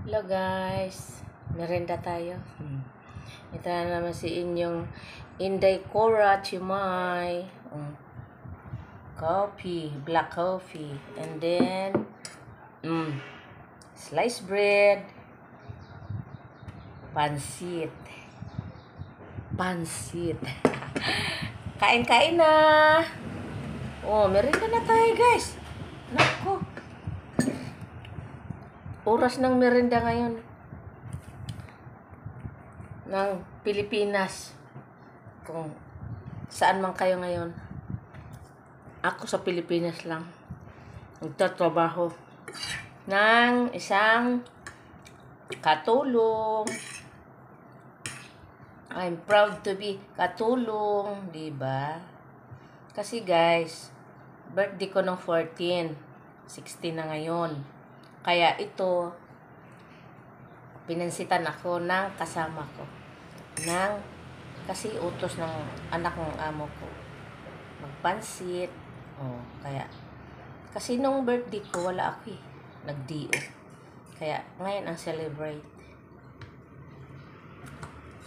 Hello guys, merenda tayo. Ito na naman si inyong Inday Cora Chimay. Coffee, black coffee. And then, sliced bread. Pansit. Pansit. Kain-kain na. Oh, merenda na tayo guys. Nako. Oras ng merenda ngayon ng Pilipinas. Kung saan man kayo ngayon. Ako sa Pilipinas lang. Nagtatrabaho ng isang katulong. I'm proud to be katulong, di ba? Kasi guys, birthday ko ng 14, 16 na ngayon. Kaya ito, pinansitan ako ng kasama ko. Kasi utos ng anak ng amo ko. Magpansit. Kaya, kasi nung birthday ko, wala ako eh. Nag-DO. Kaya, ngayon ang celebrate.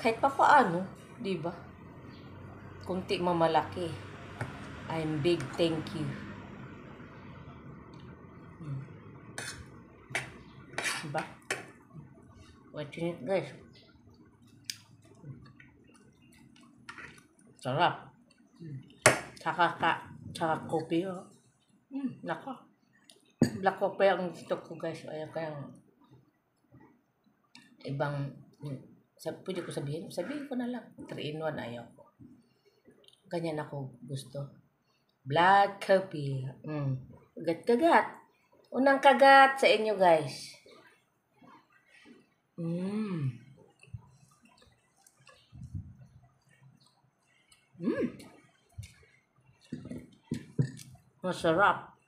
Kahit pa paano, di ba? Kunti mamalaki. I'm big thank you. Diba? Watch it guys. Sarap. Tsaka kopi oh. Nako. Black coffee ang gusto ko guys. Ayaw kayang ibang pwede ko sabihin ko na lang 3-in-1 ayaw ko. Ganyan ako gusto. Black coffee. Kagat. Unang kagat sa inyo guys. Masarap.